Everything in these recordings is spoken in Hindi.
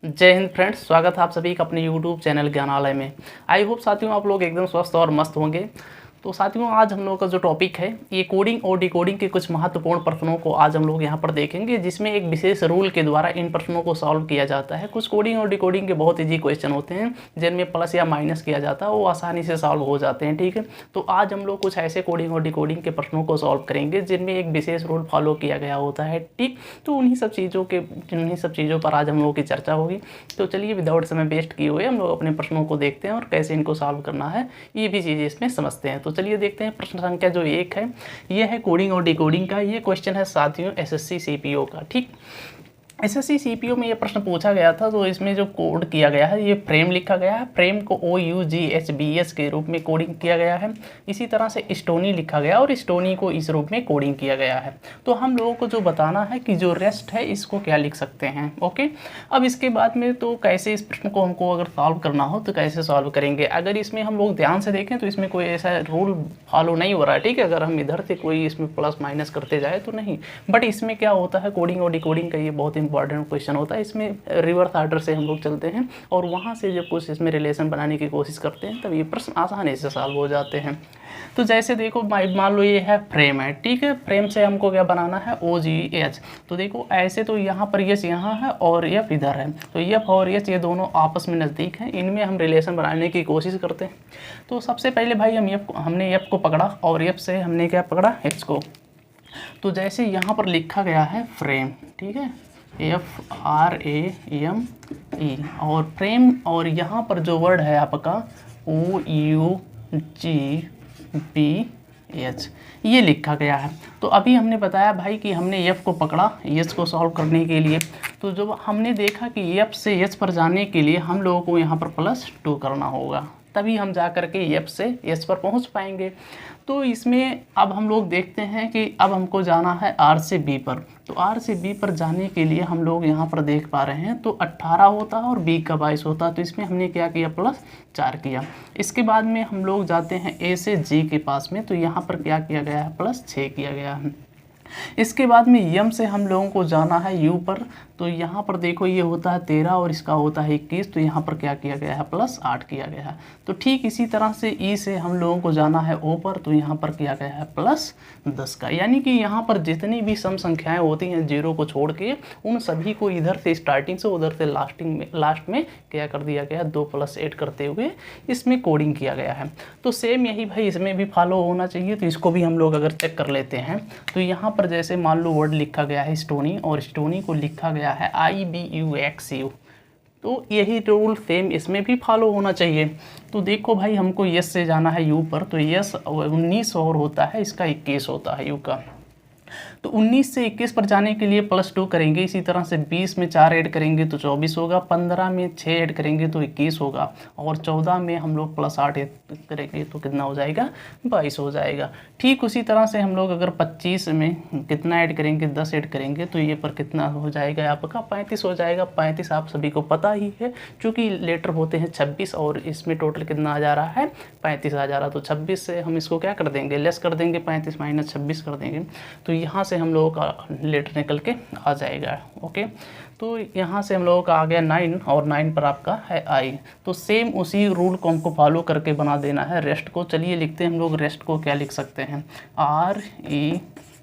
जय हिंद फ्रेंड्स, स्वागत है आप सभी का अपने यूट्यूब चैनल ज्ञानालय में। आई होप साथियों आप लोग एकदम स्वस्थ और मस्त होंगे। तो साथियों आज हम लोग का जो टॉपिक है ये कोडिंग और डिकोडिंग के कुछ महत्वपूर्ण प्रश्नों को आज हम लोग यहाँ पर देखेंगे, जिसमें एक विशेष रूल के द्वारा इन प्रश्नों को सॉल्व किया जाता है। कुछ कोडिंग और डिकोडिंग के बहुत ईजी क्वेश्चन होते हैं जिनमें प्लस या माइनस किया जाता है, वो आसानी से सॉल्व हो जाते हैं। ठीक है, तो आज हम लोग कुछ ऐसे कोडिंग और डिकोडिंग के प्रश्नों को सॉल्व करेंगे जिनमें एक विशेष रूल फॉलो किया गया होता है। ठीक, तो उन्हीं सब चीज़ों पर आज हम लोगों की चर्चा होगी। तो चलिए विदाउट समय वेस्ट किए हुए हम लोग अपने प्रश्नों को देखते हैं और कैसे इनको सॉल्व करना है ये भी चीज़ें इसमें समझते हैं। तो चलिए देखते हैं। प्रश्न संख्या जो 1 है ये है कोडिंग और डिकोडिंग का। ये क्वेश्चन है साथियों एसएससी सीपीओ का। ठीक, एसएससी सीपीओ में ये प्रश्न पूछा गया था, तो इसमें जो कोड किया गया है ये फ्रेम लिखा गया है। फ्रेम को OUGHBS के रूप में कोडिंग किया गया है। इसी तरह से स्टोनी लिखा गया और स्टोनी को इस रूप में कोडिंग किया गया है। तो हम लोगों को जो बताना है कि जो रेस्ट है इसको क्या लिख सकते हैं। ओके, अब इसके बाद में तो कैसे इस प्रश्न को हमको अगर सॉल्व करना हो तो कैसे सॉल्व करेंगे। अगर इसमें हम लोग ध्यान से देखें तो इसमें कोई ऐसा रूल फॉलो नहीं हो रहा है। ठीक है, अगर हम इधर से कोई इसमें प्लस माइनस करते जाए तो नहीं, बट इसमें क्या होता है कोडिंग और डिकोडिंग का ये बहुत इंपॉर्टेंट क्वेश्चन होता है। इसमें रिवर्स ऑर्डर से हम लोग चलते हैं और वहाँ से जब कुछ इसमें रिलेशन बनाने की कोशिश करते हैं तब ये प्रश्न आसानी से सॉल्व हो जाते हैं। तो जैसे देखो मान लो ये है फ्रेम है। ठीक है, फ्रेम से हमको क्या बनाना है OGH। तो देखो ऐसे तो यहाँ पर यस यहाँ है और एफ इधर है, तो एफ और यस ये दोनों आपस में नज़दीक हैं, इनमें हम रिलेशन बनाने की कोशिश करते हैं। तो सबसे पहले भाई हमने एफ को पकड़ा और एफ से हमने क्या पकड़ा एच को। तो जैसे यहाँ पर लिखा गया है फ्रेम, ठीक है FRAME और फ्रेम, और यहाँ पर जो वर्ड है आपका OUGBH ये लिखा गया है। तो अभी हमने बताया भाई कि हमने एफ को पकड़ा एच को सॉल्व करने के लिए। तो जब हमने देखा कि एफ से एच पर जाने के लिए हम लोगों को यहाँ पर +2 करना होगा, तभी हम जा कर के एफ से एच पर पहुँच पाएंगे। तो इसमें अब हम लोग देखते हैं कि अब हमको जाना है आर से बी पर। तो आर से बी पर जाने के लिए हम लोग यहाँ पर देख पा रहे हैं तो 18 होता है और बी का 22 होता है। तो इसमें हमने क्या किया +4 किया। इसके बाद में हम लोग जाते हैं ए से जी के पास में, तो यहाँ पर क्या किया गया है +6 किया गया है। इसके बाद में यम से हम लोगों को जाना है यू पर। तो यहाँ पर देखो ये होता है 13 और इसका होता है 21, तो यहाँ पर क्या किया गया है +8 किया गया है। तो ठीक इसी तरह से ई से हम लोगों को जाना है ओ पर, तो यहाँ पर किया गया है +10 का। यानी कि यहाँ पर जितनी भी सम संख्याएं होती हैं 0 को छोड़ के, उन सभी को इधर से स्टार्टिंग से उधर से लास्ट में क्या कर दिया गया 2 + 8 करते हुए इसमें कोडिंग किया गया है। तो सेम यही भाई इसमें भी फॉलो होना चाहिए। तो इसको भी हम लोग अगर चेक कर लेते हैं तो यहाँ पर जैसे मान लो वर्ड लिखा गया है स्टोनी और स्टोनी को लिखा गया है IBUXU, तो यही रूल सेम इसमें भी फॉलो होना चाहिए। तो देखो भाई हमको यस से जाना है यू पर, तो यस 19 और होता है, इसका 21 होता है यू का। तो 19 से 21 पर जाने के लिए +2 करेंगे। इसी तरह से 20 में 4 ऐड करेंगे तो 24 होगा, 15 में 6 ऐड करेंगे तो 21 होगा, और 14 में हम लोग +8 ऐड करेंगे तो कितना हो जाएगा 22 हो जाएगा। ठीक उसी तरह से हम लोग अगर 25 में कितना ऐड करेंगे 10 ऐड करेंगे तो ये पर कितना हो जाएगा आपका 35 हो जाएगा। 35 आप सभी को पता ही है, चूँकि लेटर होते हैं 26 और इसमें टोटल कितना आ जा रहा है 35 आ जा रहा। तो 26 से हम इसको क्या कर देंगे लेस कर देंगे, 35 - 26 कर देंगे, तो यहाँ से हम लोगों का लेटर निकल के आ जाएगा। ओके, तो यहाँ से हम लोगों का आ गया 9 और 9 पर आपका है आई। तो सेम उसी रूल को हमको फॉलो करके बना देना है रेस्ट को। चलिए लिखते हैं हम लोग रेस्ट को क्या लिख सकते हैं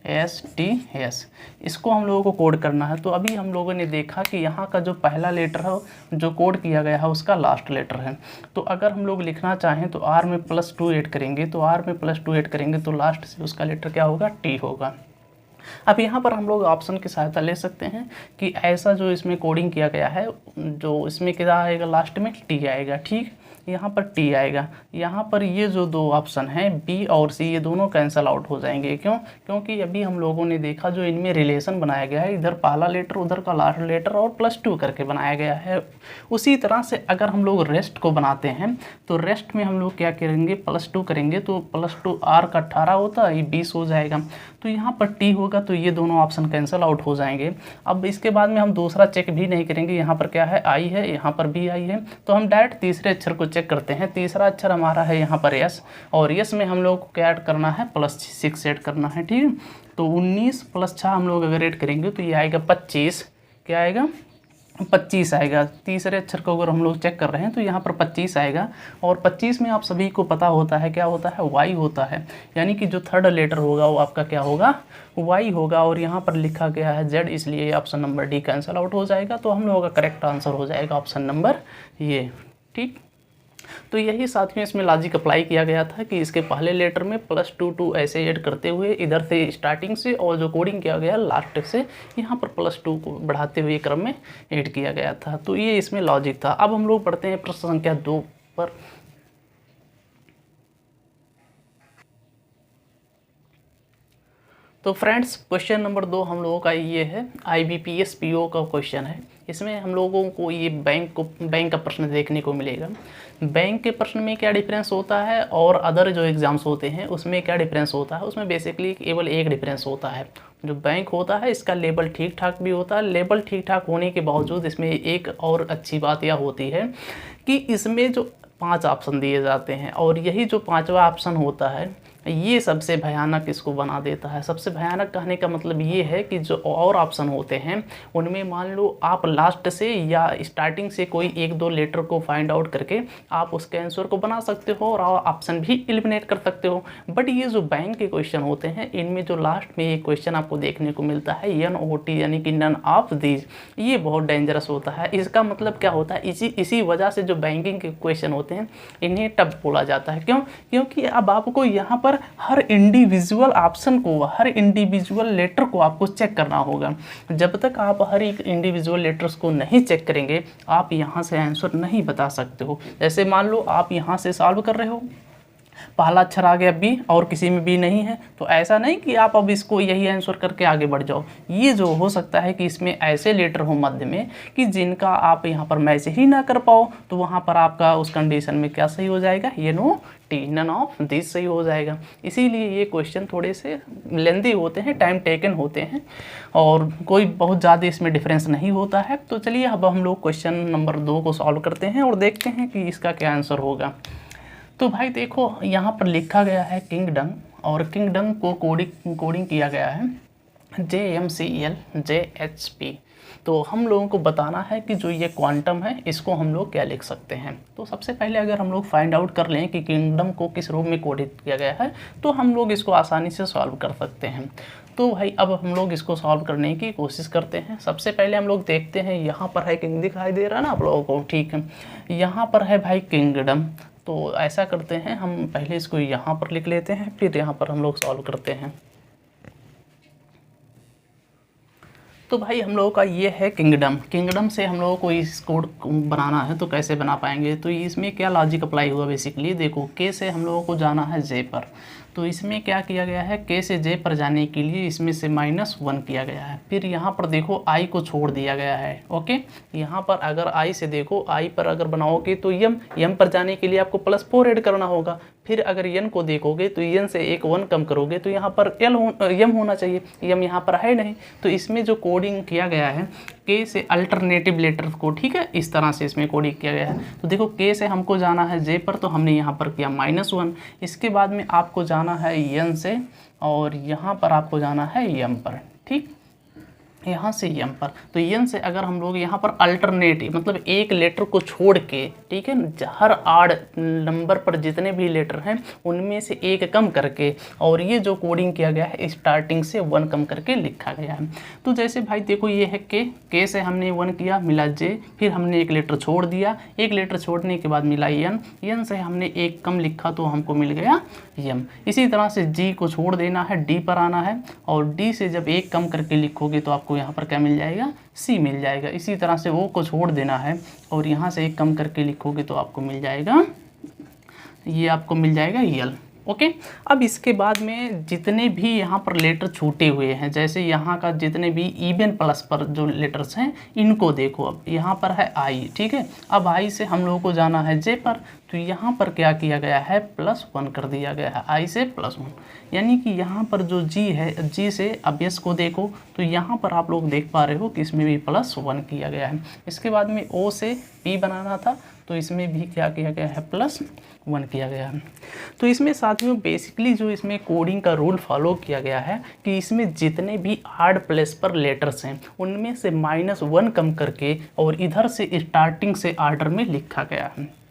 RESTS। इसको हम लोगों को कोड करना है। तो अभी हम लोगों ने देखा कि यहाँ का जो पहला लेटर है जो कोड किया गया है उसका लास्ट लेटर है। तो अगर हम लोग लिखना चाहें तो R में +2 ऐड करेंगे, तो R में +2 ऐड करेंगे तो लास्ट से उसका लेटर क्या होगा T होगा। अब यहाँ पर हम लोग ऑप्शन की सहायता ले सकते हैं कि ऐसा जो इसमें कोडिंग किया गया है जो इसमें क्या आएगा लास्ट में T आएगा। ठीक, यहाँ पर T आएगा। यहाँ पर ये जो दो ऑप्शन हैं B और C ये दोनों कैंसल आउट हो जाएंगे। क्यों? क्योंकि अभी हम लोगों ने देखा जो इनमें रिलेशन बनाया गया है, इधर पहला लेटर उधर का लास्ट लेटर और +2 करके बनाया गया है। उसी तरह से अगर हम लोग रेस्ट को बनाते हैं तो रेस्ट में हम लोग क्या करेंगे +2 करेंगे, तो +2 R का 18 होता है, ये 20 हो जाएगा। तो यहाँ पर T होगा, तो ये दोनों ऑप्शन कैंसल आउट हो जाएंगे। अब इसके बाद में हम दूसरा चेक भी नहीं करेंगे। यहाँ पर क्या है I है, यहाँ पर भी I है, तो हम डायरेक्ट तीसरे अक्षर को चेक करते हैं। तीसरा अक्षर हमारा है यहाँ पर S, और S में हम लोग को क्या ऐड करना है +6 ऐड करना है। ठीक है, तो 19 + 6 हम लोग अगर ऐड करेंगे तो ये आएगा 25। क्या आएगा 25 आएगा। तीसरे अक्षर को अगर हम लोग चेक कर रहे हैं तो यहाँ पर 25 आएगा, और 25 में आप सभी को पता होता है क्या होता है, वाई होता है, यानी कि जो थर्ड लेटर होगा वो आपका क्या होगा, वाई होगा। और यहाँ पर लिखा गया है जेड, इसलिए option number D cancel out हो जाएगा। तो हम लोगों का करेक्ट आंसर हो जाएगा ऑप्शन नंबर ये। ठीक, तो यही साथियों इसमें लॉजिक अप्लाई किया गया था कि इसके पहले लेटर में +2 ऐसे ऐड करते हुए इधर से स्टार्टिंग से, और जो कोडिंग किया गया लास्ट से यहाँ पर +2 को बढ़ाते हुए क्रम में ऐड किया गया था। तो ये इसमें लॉजिक था। अब हम लोग पढ़ते हैं प्रश्न संख्या 2 पर। तो फ्रेंड्स क्वेश्चन नंबर 2 हम लोगों का ये है, IBPS PO का क्वेश्चन है। इसमें हम लोगों को ये बैंक का प्रश्न देखने को मिलेगा। बैंक के प्रश्न में क्या डिफरेंस होता है और अदर जो एग्ज़ाम्स होते हैं उसमें क्या डिफरेंस होता है, उसमें बेसिकली केवल एक डिफरेंस होता है। जो बैंक होता है इसका लेवल ठीक ठाक भी होता है। लेवल ठीक ठाक होने के बावजूद इसमें एक और अच्छी बात यह होती है कि इसमें जो 5 ऑप्शन दिए जाते हैं, और यही जो 5वां ऑप्शन होता है ये सबसे भयानक इसको बना देता है। सबसे भयानक कहने का मतलब ये है कि जो और ऑप्शन होते हैं उनमें मान लो आप लास्ट से या स्टार्टिंग से कोई 1-2 लेटर को फाइंड आउट करके आप उसके आंसर को बना सकते हो और ऑप्शन भी एलिमिनेट कर सकते हो। बट ये जो बैंक के क्वेश्चन होते हैं इनमें जो लास्ट में एक क्वेश्चन आपको देखने को मिलता है NOT, यानी कि नन ऑफ दीज, ये बहुत डेंजरस होता है। इसका मतलब क्या होता है, इसी वजह से जो बैंकिंग के क्वेश्चन होते हैं इन्हें टफ बोला जाता है। क्यों? क्योंकि अब आपको यहाँ पर हर इंडिविजुअल ऑप्शन को, हर इंडिविजुअल लेटर को आपको चेक करना होगा। जब तक आप हर एक इंडिविजुअल लेटर्स को नहीं चेक करेंगे आप यहाँ से आंसर नहीं बता सकते हो। जैसे मान लो आप यहाँ से सॉल्व कर रहे हो, पहला अक्षर आ गया बी और किसी में बी नहीं है, तो ऐसा नहीं कि आप अब इसको यही आंसर करके आगे बढ़ जाओ। ये जो हो सकता है कि इसमें ऐसे लेटर हो मध्य में कि जिनका आप यहाँ पर मैच ही ना कर पाओ, तो वहाँ पर आपका उस कंडीशन में क्या सही हो जाएगा, NOT, नन ऑफ दिस सही हो जाएगा। इसीलिए ये क्वेश्चन थोड़े से लेंदी होते हैं, टाइम टेकन होते हैं, और कोई बहुत ज़्यादा इसमें डिफरेंस नहीं होता है। तो चलिए अब हम लोग क्वेश्चन नंबर 2 को सॉल्व करते हैं और देखते हैं कि इसका क्या आंसर होगा। तो भाई देखो यहाँ पर लिखा गया है किंगडम, और किंगडम को कोडिंग किया गया है JMCL JHP। तो हम लोगों को बताना है कि जो ये क्वांटम है इसको हम लोग क्या लिख सकते हैं। तो सबसे पहले अगर हम लोग फाइंड आउट कर लें कि किंगडम को किस रूप में कोडित किया गया है तो हम लोग इसको आसानी से सॉल्व कर सकते हैं। तो भाई अब हम लोग इसको सॉल्व करने की कोशिश करते हैं। सबसे पहले हम लोग देखते हैं, यहाँ पर है किंग दिखाई दे रहा है ना आप लोगों को, ठीक है, यहाँ पर है भाई किंगडम। तो ऐसा करते हैं, हम पहले इसको यहाँ पर लिख लेते हैं, फिर यहाँ पर हम लोग सॉल्व करते हैं। तो भाई हम लोगों का ये है किंगडम। किंगडम से हम लोगों को इस कोड बनाना है, तो कैसे बना पाएंगे, तो इसमें क्या लॉजिक अप्लाई हुआ बेसिकली, देखो के से हम लोगों को जाना है जे पर। तो इसमें क्या किया गया है, के से जे पर जाने के लिए इसमें से -1 किया गया है। फिर यहाँ पर देखो आई को छोड़ दिया गया है। ओके, यहाँ पर अगर आई से देखो, आई पर अगर बनाओगे तो यम पर जाने के लिए आपको +4 ऐड करना होगा। फिर अगर यन को देखोगे तो यन से एक 1 कम करोगे तो यहाँ पर यम होना चाहिए, यम यहाँ पर है नहीं। तो इसमें जो कोडिंग किया गया है के से अल्टरनेटिव लेटर को, ठीक है, इस तरह से इसमें कोडिंग किया गया है। तो देखो के से हमको जाना है जे पर, तो हमने यहाँ पर किया -1। इसके बाद में आपको जाना है यन से, और यहाँ पर आपको जाना है यम पर, ठीक, यहाँ से यम पर। तो यन से अगर हम लोग यहाँ पर अल्टरनेटिव मतलब एक लेटर को छोड़ के, ठीक है, हर आड नंबर पर जितने भी लेटर हैं उनमें से एक कम करके, और ये जो कोडिंग किया गया है स्टार्टिंग से 1 कम करके लिखा गया है। तो जैसे भाई देखो ये है के से हमने 1 किया, मिला जे, फिर हमने एक लेटर छोड़ दिया, एक लेटर छोड़ने के बाद मिला यन से हमने एक कम लिखा तो हमको मिल गया यम। इसी तरह से जी को छोड़ देना है, डी पर आना है, और डी से जब एक कम करके लिखोगे तो आपको यहाँ पर क्या मिल जाएगा, सी मिल जाएगा। इसी तरह से ओ को छोड़ देना है और यहाँ से एक कम करके लिखोगे तो आपको मिल जाएगा, ये आपको मिल जाएगा यल। ओके, अब इसके बाद में जितने भी यहाँ पर लेटर छूटे हुए हैं, जैसे यहाँ का जितने भी इवन प्लस पर जो लेटर्स हैं इनको देखो। अब यहाँ पर है आई, ठीक है, अब आई से हम लोगों को जाना है जे पर, तो यहाँ पर क्या किया गया है, +1 कर दिया गया है, आई से +1, यानी कि यहाँ पर जो जी है, जी से अब एस को देखो तो यहाँ पर आप लोग देख पा रहे हो कि इसमें भी +1 किया गया है। इसके बाद में ओ से पी बनाना था, तो इसमें भी क्या किया गया है, +1 किया गया है। तो इसमें साथियों बेसिकली जो इसमें कोडिंग का रूल फॉलो किया गया है कि इसमें जितने भी आड प्लेस पर लेटर्स हैं उनमें से -1 कम करके और इधर से स्टार्टिंग से आर्डर में लिखा गया है।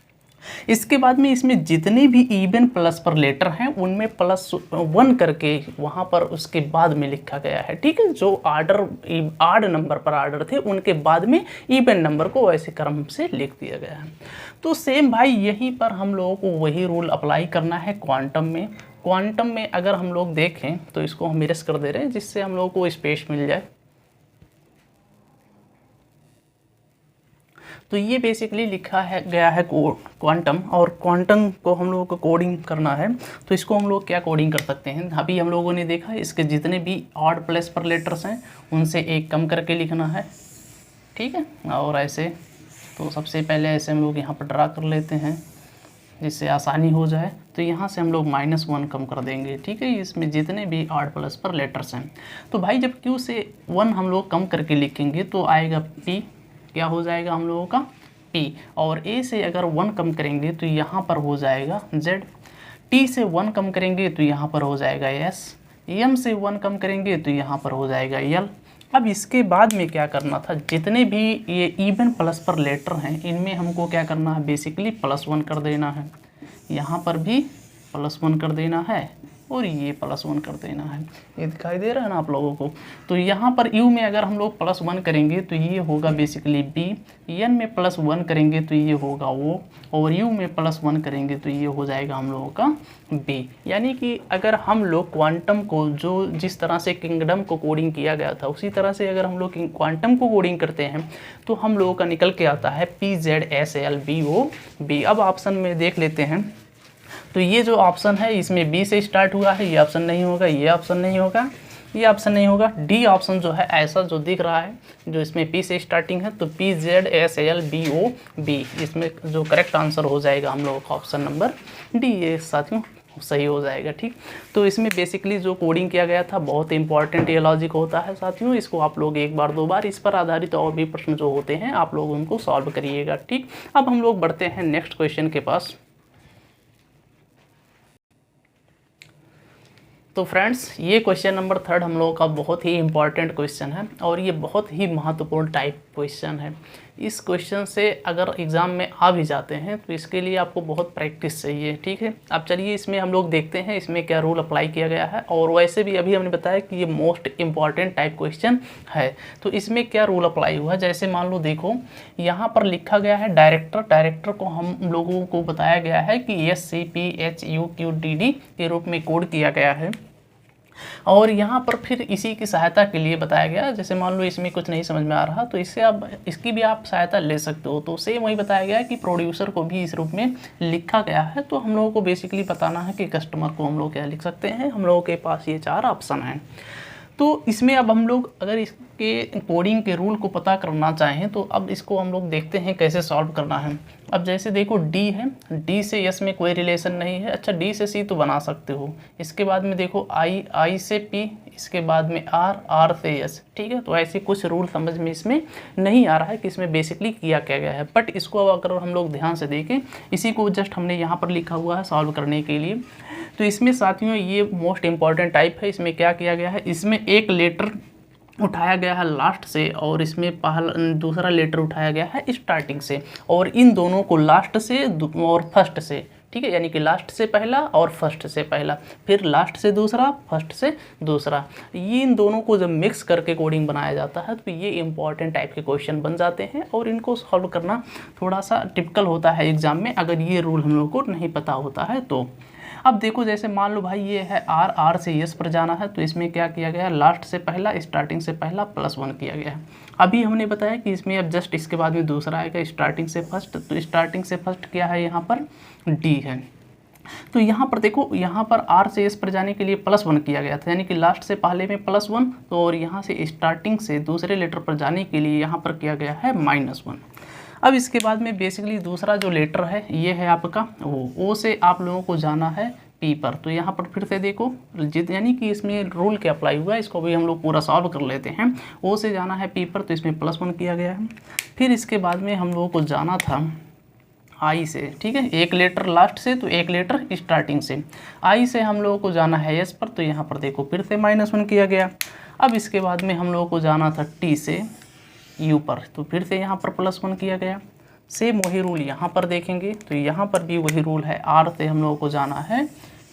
इसके बाद में इसमें जितने भी इवन प्लस पर लेटर हैं उनमें +1 करके वहाँ पर उसके बाद में लिखा गया है। ठीक है, जो आड नंबर पर आर्डर थे उनके बाद में इवन नंबर को वैसे क्रम से लिख दिया गया है। तो सेम भाई यहीं पर हम लोगों को वही रूल अप्लाई करना है क्वांटम में। क्वांटम में अगर हम लोग देखें तो इसको हम इरेज कर दे रहे हैं जिससे हम लोगों को स्पेस मिल जाए। तो ये बेसिकली लिखा है गया है क्वांटम, और क्वांटम को हम लोगों को कोडिंग करना है। तो इसको हम लोग क्या कोडिंग कर सकते हैं, अभी हम लोगों ने देखा इसके जितने भी ऑड प्लेस पर लेटर्स हैं उनसे एक कम करके लिखना है। ठीक है, और ऐसे तो सबसे पहले ऐसे हम लोग यहाँ पर ड्रा कर लेते हैं जिससे आसानी हो जाए। तो यहाँ से हम लोग -1 कम कर देंगे। ठीक है, इसमें जितने भी ऑड प्लेस पर लेटर्स हैं। तो भाई जब Q से 1 हम लोग कम करके लिखेंगे तो आएगा P, क्या हो जाएगा हम लोगों का P, और A से अगर 1 कम करेंगे तो यहाँ पर हो जाएगा Z, T से 1 कम करेंगे तो यहाँ पर हो जाएगा S, M से 1 कम करेंगे तो यहाँ पर हो जाएगा L। अब इसके बाद में क्या करना था, जितने भी ये इवन प्लस पर लेटर हैं इनमें हमको क्या करना है, बेसिकली +1 कर देना है। यहाँ पर भी +1 कर देना है और ये +1 कर देना है। ये दिखाई दे रहा है ना आप लोगों को। तो यहाँ पर U में अगर हम लोग +1 करेंगे तो ये होगा बेसिकली B, N में +1 करेंगे तो ये होगा O, और U में +1 करेंगे तो ये हो जाएगा हम लोगों का B। यानी कि अगर हम लोग क्वांटम को जो जिस तरह से किंगडम को कोडिंग किया गया था उसी तरह से अगर हम लोग क्वांटम को कोडिंग करते हैं तो हम लोगों का निकल के आता है PZSLBOB। अब ऑप्शन में देख लेते हैं तो ये जो ऑप्शन है इसमें B से स्टार्ट हुआ है, ये ऑप्शन नहीं होगा, ये ऑप्शन नहीं होगा, ये ऑप्शन नहीं होगा। डी ऑप्शन जो है ऐसा जो दिख रहा है जो इसमें P से स्टार्टिंग है तो PZSLBOB, इसमें जो करेक्ट आंसर हो जाएगा हम लोगों का ऑप्शन नंबर D, ये साथियों सही हो जाएगा। ठीक, तो इसमें बेसिकली जो कोडिंग किया गया था बहुत इंपॉर्टेंट ये लॉजिक होता है साथियों। इसको आप लोग एक बार दो बार इस पर आधारित और भी प्रश्न जो होते हैं आप लोग उनको सॉल्व करिएगा। ठीक, अब हम लोग बढ़ते हैं नेक्स्ट क्वेश्चन के पास। तो फ्रेंड्स ये क्वेश्चन नंबर 3 हम लोगों का बहुत ही इंपॉर्टेंट क्वेश्चन है और ये बहुत ही महत्वपूर्ण टाइप क्वेश्चन है। इस क्वेश्चन से अगर एग्ज़ाम में आ भी जाते हैं तो इसके लिए आपको बहुत प्रैक्टिस चाहिए। ठीक है, अब चलिए इसमें हम लोग देखते हैं इसमें क्या रूल अप्लाई किया गया है, और वैसे भी अभी हमने बताया कि ये मोस्ट इम्पॉर्टेंट टाइप क्वेश्चन है। तो इसमें क्या रूल अप्लाई हुआ, जैसे मान लो देखो यहाँ पर लिखा गया है डायरेक्टर को हम लोगों को बताया गया है कि SCPHUQDD के रूप में कोड किया गया है, और यहाँ पर फिर इसी की सहायता के लिए बताया गया। जैसे मान लो इसमें कुछ नहीं समझ में आ रहा तो इससे आप इसकी भी आप सहायता ले सकते हो। तो सेम वही बताया गया है कि प्रोड्यूसर को भी इस रूप में लिखा गया है। तो हम लोगों को बेसिकली बताना है कि कस्टमर को हम लोग क्या लिख सकते हैं। हम लोगों के पास ये 4 ऑप्शन हैं। तो इसमें अब हम लोग अगर इसके कोडिंग के रूल को पता करना चाहें तो अब इसको हम लोग देखते हैं कैसे सॉल्व करना है। अब जैसे देखो D है, D से S में कोई रिलेशन नहीं है, अच्छा D से C तो बना सकते हो। इसके बाद में देखो I से P, इसके बाद में R से S। ठीक है, तो ऐसे कुछ रूल समझ में इसमें नहीं आ रहा है कि इसमें बेसिकली किया क्या गया है, बट इसको अगर हम लोग ध्यान से देखें इसी को जस्ट हमने यहाँ पर लिखा हुआ है सॉल्व करने के लिए। तो इसमें साथियों ये मोस्ट इम्पॉर्टेंट टाइप है। इसमें क्या किया गया है, इसमें एक लेटर उठाया गया है लास्ट से और इसमें दूसरा लेटर उठाया गया है स्टार्टिंग से, और इन दोनों को लास्ट से और फर्स्ट से, ठीक है, यानी कि लास्ट से पहला और फर्स्ट से पहला, फिर लास्ट से दूसरा, फर्स्ट से दूसरा, ये इन दोनों को जब मिक्स करके कोडिंग बनाया जाता है तो ये इंपॉर्टेंट टाइप के क्वेश्चन बन जाते हैं और इनको सॉल्व करना थोड़ा सा टिपिकल होता है एग्जाम में अगर ये रूल हम लोग को नहीं पता होता है तो। अब देखो जैसे मान लो भाई ये है R से S पर जाना है तो इसमें क्या किया गया है, लास्ट से पहला स्टार्टिंग से पहला +1 किया गया है। अभी हमने बताया कि इसमें अब जस्ट इसके बाद में दूसरा आएगा स्टार्टिंग से फर्स्ट, तो स्टार्टिंग से फर्स्ट क्या है यहाँ पर D है। तो यहाँ पर देखो यहाँ पर R से S पर जाने के लिए +1 किया गया था, यानी कि लास्ट से पहले में +1, तो और यहाँ से स्टार्टिंग से दूसरे लेटर पर जाने के लिए यहाँ पर किया गया है -1। अब इसके बाद में बेसिकली दूसरा जो लेटर है ये है आपका O से आप लोगों को जाना है P पर। तो यहाँ पर फिर से देखो यानी कि इसमें रूल क्या अप्लाई हुआ है इसको भी हम लोग पूरा सॉल्व कर लेते हैं। O से जाना है P पर तो इसमें +1 किया गया है। फिर इसके बाद में हम लोगों को जाना था आई से, ठीक है, एक लेटर लास्ट से तो एक लेटर स्टार्टिंग से। आई से हम लोगों को जाना है एस पर, तो यहाँ पर देखो फिर से -1 किया गया। अब इसके बाद में हम लोगों को जाना था टी से यू पर, तो फिर से यहाँ पर +1 किया गया। सेम वही रूल यहाँ पर देखेंगे तो यहाँ पर भी वही रूल है, आर से हम लोगों को जाना है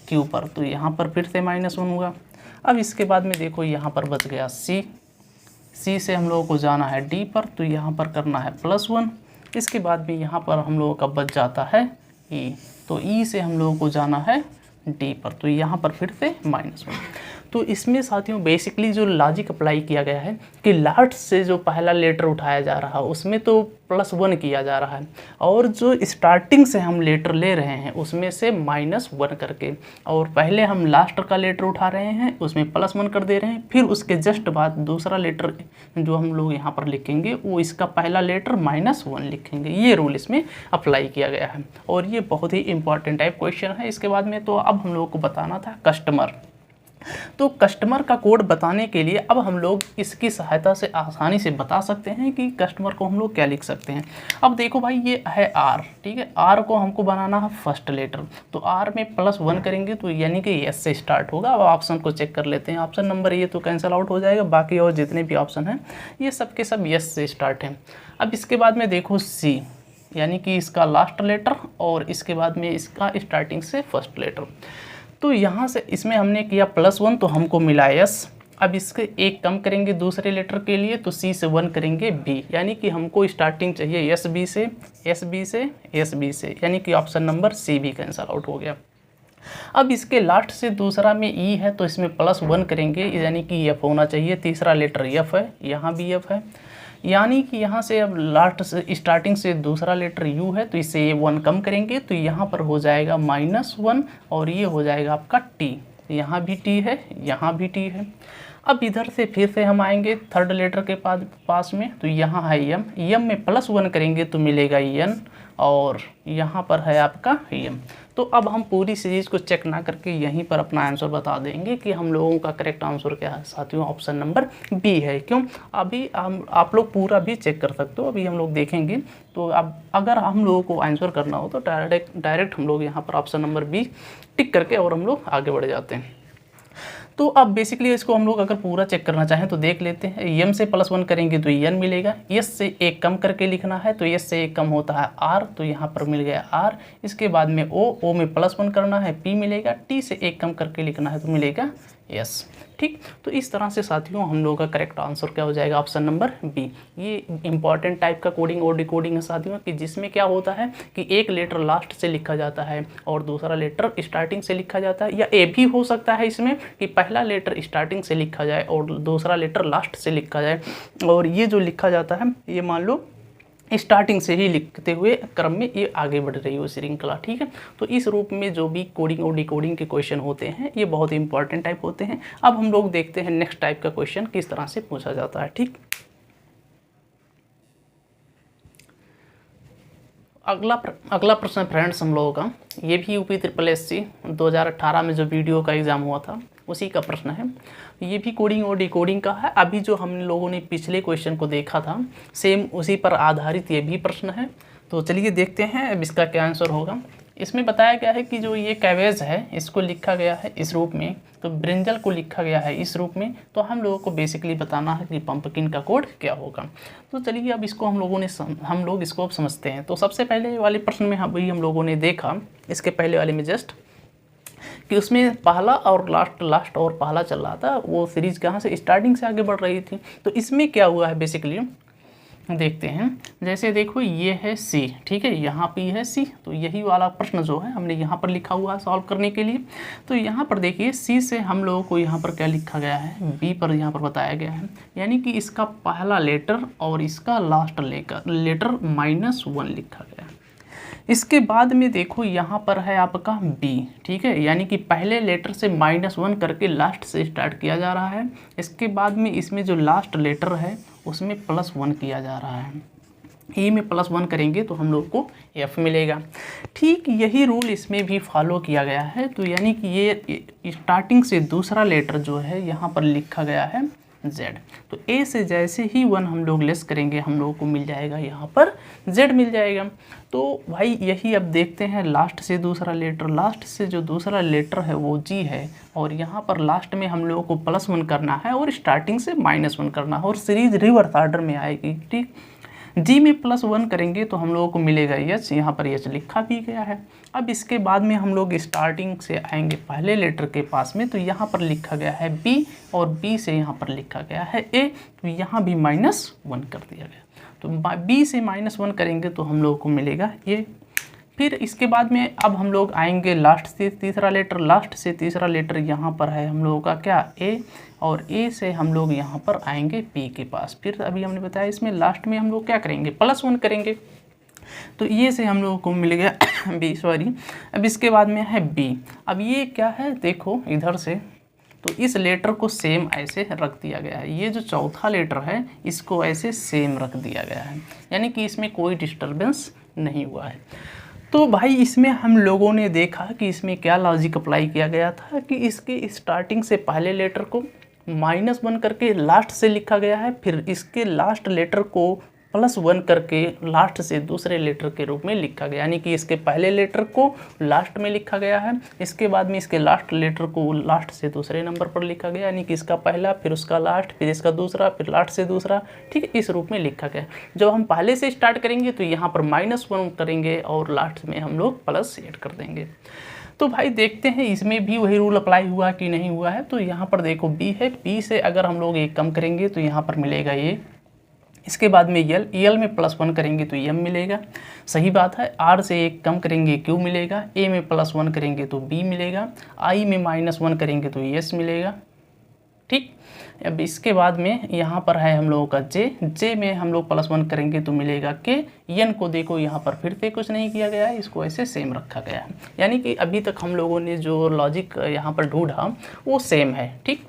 क्यू पर, तो यहाँ पर फिर से -1 हुआ। अब इसके बाद में देखो यहाँ पर बच गया सी, सी से हम लोगों को जाना है डी पर, तो यहाँ पर करना है +1। इसके बाद भी यहाँ पर हम लोगों का बच जाता है ई, तो ई से हम लोगों को जाना है डी पर, तो यहाँ पर फिर से -1। तो इसमें साथियों बेसिकली जो लॉजिक अप्लाई किया गया है कि लास्ट से जो पहला लेटर उठाया जा रहा है उसमें तो +1 किया जा रहा है, और जो स्टार्टिंग से हम लेटर ले रहे हैं उसमें से -1 करके, और पहले हम लास्ट का लेटर उठा रहे हैं उसमें +1 कर दे रहे हैं, फिर उसके जस्ट बाद दूसरा लेटर जो हम लोग यहाँ पर लिखेंगे वो इसका पहला लेटर -1 लिखेंगे। ये रूल इसमें अप्लाई किया गया है, और ये बहुत ही इंपॉर्टेंट टाइप क्वेश्चन है। इसके बाद में तो अब हम लोग को बताना था कस्टमर, तो कस्टमर का कोड बताने के लिए अब हम लोग इसकी सहायता से आसानी से बता सकते हैं कि कस्टमर को हम लोग क्या लिख सकते हैं। अब देखो भाई ये है आर, ठीक है, आर को हमको बनाना है फर्स्ट लेटर, तो आर में +1 करेंगे तो यानी कि एस से स्टार्ट होगा। अब ऑप्शन को चेक कर लेते हैं, ऑप्शन नंबर ये तो कैंसिल आउट हो जाएगा, बाकी और जितने भी ऑप्शन हैं ये सब के सब एस से स्टार्ट हैं। अब इसके बाद में देखो सी, यानी कि इसका लास्ट लेटर, और इसके बाद में इसका स्टार्टिंग से फर्स्ट लेटर, तो यहाँ से इसमें हमने किया +1 तो हमको मिला एस। अब इसके एक कम करेंगे दूसरे लेटर के लिए तो सी से 1 करेंगे बी, यानी कि हमको स्टार्टिंग चाहिए एस बी से, एस बी से, एस बी से, यानी कि ऑप्शन नंबर सी भी कैंसिल आउट हो गया। अब इसके लास्ट से दूसरा में ई है तो इसमें +1 करेंगे, यानी कि एफ होना चाहिए, तीसरा लेटर एफ है, यहाँ भी एफ है, यानी कि यहाँ से अब लास्ट से स्टार्टिंग से दूसरा लेटर यू है तो इससे ये 1 कम करेंगे तो यहाँ पर हो जाएगा -1, और ये हो जाएगा आपका टी, यहाँ भी टी है, यहाँ भी टी है। अब इधर से फिर से हम आएंगे थर्ड लेटर के पास में, तो यहाँ है यम, यम में +1 करेंगे तो मिलेगा एन, और यहाँ पर है आपका यम। तो अब हम पूरी सीरीज़ को चेक ना करके यहीं पर अपना आंसर बता देंगे कि हम लोगों का करेक्ट आंसर क्या है साथियों, ऑप्शन नंबर बी है। क्यों, अभी हम आप लोग पूरा भी चेक कर सकते हो, अभी हम लोग देखेंगे। तो अब अगर हम लोगों को आंसर करना हो तो डायरेक्ट हम लोग यहाँ पर ऑप्शन नंबर बी टिक करके और हम लोग आगे बढ़ जाते हैं। तो अब बेसिकली इसको हम लोग अगर पूरा चेक करना चाहें तो देख लेते हैं। एम से +1 करेंगे तो एन मिलेगा, एस से एक कम करके लिखना है तो एस से एक कम होता है आर, तो यहाँ पर मिल गया आर। इसके बाद में ओ में +1 करना है पी मिलेगा, टी से एक कम करके लिखना है तो मिलेगा एस। ठीक, तो इस तरह से साथियों हम लोगों का करेक्ट आंसर क्या हो जाएगा, ऑप्शन नंबर बी। ये इंपॉर्टेंट टाइप का कोडिंग और डिकोडिंग है साथियों, कि जिसमें क्या होता है कि एक लेटर लास्ट से लिखा जाता है और दूसरा लेटर स्टार्टिंग से लिखा जाता है, या ये भी हो सकता है इसमें कि पहला लेटर स्टार्टिंग से लिखा जाए और दूसरा लेटर लास्ट से लिखा जाए, और ये जो लिखा जाता है ये मान लो स्टार्टिंग से ही लिखते हुए क्रम में ये आगे बढ़ रही हो श्रृंखला। ठीक है, तो इस रूप में जो भी कोडिंग और डिकोडिंग के क्वेश्चन होते हैं ये बहुत इंपॉर्टेंट टाइप होते हैं। अब हम लोग देखते हैं नेक्स्ट टाइप का क्वेश्चन किस तरह से पूछा जाता है। ठीक, अगला प्रश्न फ्रेंड्स हम लोगों का, ये भी यूपी SSSC 2018 में जो वीडियो का एग्ज़ाम हुआ था उसी का प्रश्न है। ये भी कोडिंग और डिकोडिंग का है। अभी जो हम लोगों ने पिछले क्वेश्चन को देखा था सेम उसी पर आधारित ये भी प्रश्न है। तो चलिए देखते हैं अब इसका क्या आंसर होगा। इसमें बताया गया है कि जो ये कैबेज है इसको लिखा गया है इस रूप में, तो ब्रिंजल को लिखा गया है इस रूप में। तो हम लोगों को बेसिकली बताना है कि पंपकिन का कोड क्या होगा। तो चलिए अब इसको हम लोग इसको अब समझते हैं। तो सबसे पहले वाले प्रश्न में हम लोगों ने देखा, इसके पहले वाले में जस्ट कि उसमें पहला और लास्ट और पहला चल रहा था, वो सीरीज़ कहाँ से स्टार्टिंग से आगे बढ़ रही थी। तो इसमें क्या हुआ है बेसिकली देखते हैं। जैसे देखो ये है सी, ठीक है, यहाँ पे है सी, तो यही वाला प्रश्न जो है हमने यहाँ पर लिखा हुआ है सॉल्व करने के लिए। तो यहाँ पर देखिए सी से हम लोगों को यहाँ पर क्या लिखा गया है, बी पर यहाँ पर बताया गया है, यानी कि इसका पहला लेटर और इसका लास्ट लेटर -1 लिखा गया है। इसके बाद में देखो यहाँ पर है आपका बी, ठीक है, यानी कि पहले लेटर से -1 करके लास्ट से स्टार्ट किया जा रहा है। इसके बाद में इसमें जो लास्ट लेटर है उसमें +1 किया जा रहा है। ई में +1 करेंगे तो हम लोग को एफ मिलेगा। ठीक यही रूल इसमें भी फॉलो किया गया है। तो यानी कि ये स्टार्टिंग से दूसरा लेटर जो है यहाँ पर लिखा गया है Z। तो A से जैसे ही 1 हम लोग लेस करेंगे हम लोगों को मिल जाएगा यहाँ पर Z मिल जाएगा। तो भाई यही अब देखते हैं लास्ट से दूसरा लेटर, लास्ट से जो दूसरा लेटर है वो G है और यहाँ पर लास्ट में हम लोगों को +1 करना है और स्टार्टिंग से -1 करना है और सीरीज रिवर्स ऑर्डर में आएगी। ठीक, जी में +1 करेंगे तो हम लोगों को मिलेगा H, यहाँ पर H लिखा भी गया है। अब इसके बाद में हम लोग स्टार्टिंग से आएंगे पहले लेटर के पास में, तो यहाँ पर लिखा गया है B और B से यहाँ पर लिखा गया है A, तो यहाँ भी -1 कर दिया गया। तो B से -1 करेंगे तो हम लोगों को मिलेगा A। फिर इसके बाद में अब हम लोग आएंगे लास्ट से तीसरा लेटर, लास्ट से तीसरा लेटर यहाँ पर है हम लोगों का क्या A, और A से हम लोग यहाँ पर आएंगे P के पास। फिर अभी हमने बताया इसमें लास्ट में हम लोग क्या करेंगे, +1 करेंगे, तो ये से हम लोगों को मिल गया B, सॉरी। अब इसके बाद में है B। अब ये क्या है देखो इधर से, तो इस लेटर को सेम ऐसे रख दिया गया है। ये जो चौथा लेटर है इसको ऐसे सेम रख दिया गया है, यानी कि इसमें कोई डिस्टर्बेंस नहीं हुआ है। तो भाई इसमें हम लोगों ने देखा कि इसमें क्या लॉजिक अप्लाई किया गया था कि इसके स्टार्टिंग से पहले लेटर को -1 करके लास्ट से लिखा गया है, फिर इसके लास्ट लेटर को +1 करके लास्ट से दूसरे लेटर के रूप में लिखा गया, यानी कि इसके पहले लेटर को लास्ट में लिखा गया है, इसके बाद में इसके लास्ट लेटर को लास्ट से दूसरे नंबर पर लिखा गया, यानी कि इसका पहला फिर उसका लास्ट फिर इसका दूसरा फिर लास्ट से दूसरा, ठीक है, इस रूप में लिखा गया। जब हम पहले से स्टार्ट करेंगे तो यहाँ पर -1 करेंगे और लास्ट में हम लोग +8 कर देंगे। तो भाई देखते हैं इसमें भी वही रूल अप्लाई हुआ कि नहीं हुआ है। तो यहाँ पर देखो B है, B से अगर हम लोग एक कम करेंगे तो यहाँ पर मिलेगा ये, इसके बाद में L में +1 करेंगे तो M मिलेगा, सही बात है। R से एक कम करेंगे Q मिलेगा, A में +1 करेंगे तो B मिलेगा, I में -1 करेंगे तो S मिलेगा, ठीक। अब इसके बाद में यहाँ पर है हम लोगों का J में हम लोग +1 करेंगे तो मिलेगा K। N को देखो यहाँ पर फिर से कुछ नहीं किया गया है, इसको ऐसे सेम रखा गया है, यानी कि अभी तक हम लोगों ने जो लॉजिक यहाँ पर ढूंढा वो सेम है, ठीक।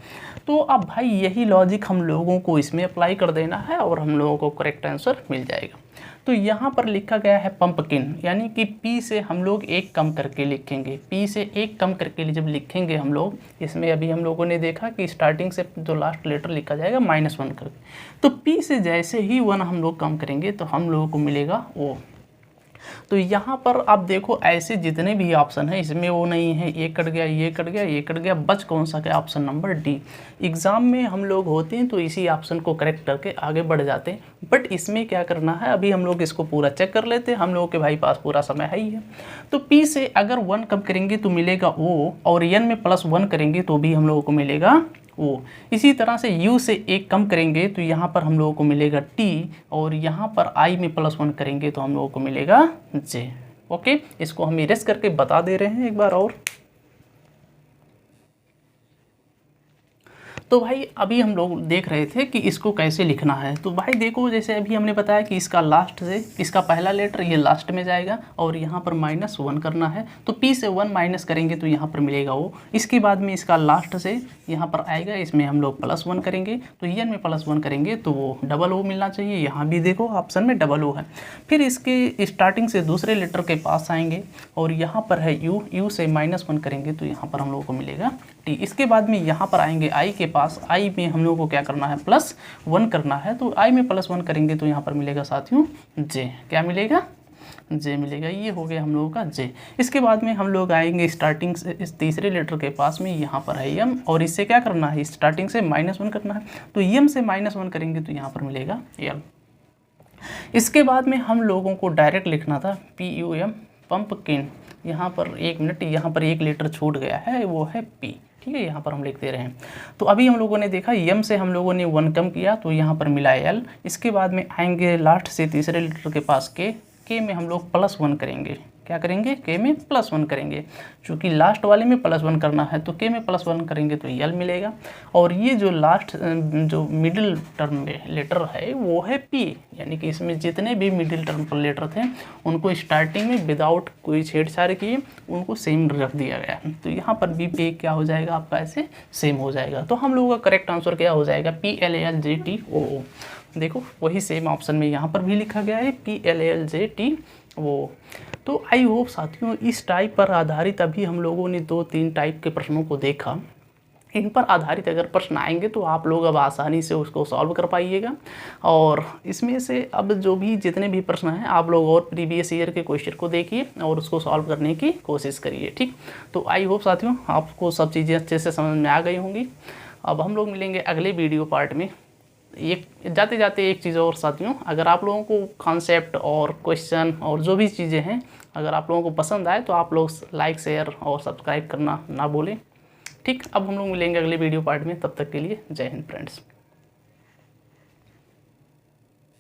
तो अब भाई यही लॉजिक हम लोगों को इसमें अप्लाई कर देना है और हम लोगों को करेक्ट आंसर मिल जाएगा। तो यहाँ पर लिखा गया है पंपकिन, यानी कि P से हम लोग एक कम करके लिखेंगे, P से एक कम करके जब लिखेंगे हम लोग, इसमें अभी हम लोगों ने देखा कि स्टार्टिंग से जो लास्ट लेटर लिखा जाएगा -1 करके, तो P से जैसे ही 1 हम लोग कम करेंगे तो हम लोगों को मिलेगा O। तो यहाँ पर आप देखो ऐसे जितने भी ऑप्शन है इसमें वो नहीं है, ये कट गया ये कट गया ये कट गया, बच कौन सा क्या, ऑप्शन नंबर D। एग्ज़ाम में हम लोग होते हैं तो इसी ऑप्शन को करेक्ट करके आगे बढ़ जाते हैं, बट इसमें क्या करना है अभी हम लोग इसको पूरा चेक कर लेते हैं, हम लोगों के भाई पास पूरा समय है ही है। तो P से अगर 1 कम करेंगे तो मिलेगा O, और N में +1 करेंगे तो भी हम लोगों को मिलेगा O। इसी तरह से U से एक कम करेंगे तो यहाँ पर हम लोगों को मिलेगा T, और यहाँ पर I में +1 करेंगे तो हम लोगों को मिलेगा J। ओके, इसको हम इरेज करके बता दे रहे हैं एक बार और। तो भाई अभी हम लोग देख रहे थे कि इसको कैसे लिखना है। तो भाई देखो जैसे अभी हमने बताया कि इसका लास्ट से इसका पहला लेटर ये लास्ट में जाएगा और यहाँ पर -1 करना है, तो P से 1 माइनस करेंगे तो यहाँ पर मिलेगा O। इसके बाद में इसका लास्ट से यहाँ पर आएगा, इसमें हम लोग +1 करेंगे तो N में +1 करेंगे तो वो डबल O मिलना चाहिए, यहाँ भी देखो ऑप्शन में डबल O है। फिर इसके स्टार्टिंग से दूसरे लेटर के पास आएंगे और यहाँ पर है U से -1 करेंगे तो यहाँ पर हम लोगों को मिलेगा T। इसके बाद में यहाँ पर आएंगे I के पास, I में हम लोगों को क्या करना है +1 करना है, तो I में +1 करेंगे तो यहाँ पर मिलेगा साथियों J। क्या मिलेगा, J मिलेगा। ये हो गया हम लोगों का J। इसके बाद में हम लोग आएंगे स्टार्टिंग से इस तीसरे लेटर के पास में, यहाँ पर है M, और इससे क्या करना है स्टार्टिंग से -1 करना है, तो M से -1 करेंगे तो यहाँ पर मिलेगा L। इसके बाद में हम लोगों को डायरेक्ट लिखना था PUM पंपकिन। यहाँ पर एक मिनट, यहाँ पर एक लेटर छूट गया है, वो है P, ठीक है, यहाँ पर हम लिख दे रहे हैं। तो अभी हम लोगों ने देखा M से हम लोगों ने 1 कम किया तो यहाँ पर मिला L। इसके बाद में आएंगे लास्ट से तीसरे लेटर के पास K में हम लोग +1 करेंगे। क्या करेंगे, K में +1 करेंगे, चूँकि लास्ट वाले में +1 करना है तो K में +1 करेंगे तो L मिलेगा। और ये जो लास्ट जो मिडिल टर्म में लेटर है वो है P, यानी कि इसमें जितने भी मिडिल टर्म पर लेटर थे उनको स्टार्टिंग में विदाउट कोई छेड़छाड़ किए उनको सेम रख दिया गया। तो यहाँ पर भी पे क्या हो जाएगा आपका ऐसे सेम हो जाएगा। तो हम लोगों का करेक्ट आंसर क्या हो जाएगा PLALJTOO। देखो वही सेम ऑप्शन में यहाँ पर भी लिखा गया है PLALJTOO। तो आई होप साथियों इस टाइप पर आधारित अभी हम लोगों ने 2-3 टाइप के प्रश्नों को देखा। इन पर आधारित अगर प्रश्न आएंगे तो आप लोग अब आसानी से उसको सॉल्व कर पाइएगा। और इसमें से अब जो भी जितने भी प्रश्न हैं आप लोग और प्रीवियस ईयर के क्वेश्चन को देखिए और उसको सॉल्व करने की कोशिश करिए। ठीक, तो आई होप साथियों आपको सब चीज़ें अच्छे से समझ में आ गई होंगी। अब हम लोग मिलेंगे अगले वीडियो पार्ट में। एक जाते जाते एक चीज़ और साथियों, अगर आप लोगों को कॉन्सेप्ट और क्वेश्चन और जो भी चीज़ें हैं अगर आप लोगों को पसंद आए तो आप लोग लाइक शेयर और सब्सक्राइब करना ना भूलें। ठीक, अब हम लोग मिलेंगे अगले वीडियो पार्ट में, तब तक के लिए जय हिंद फ्रेंड्स।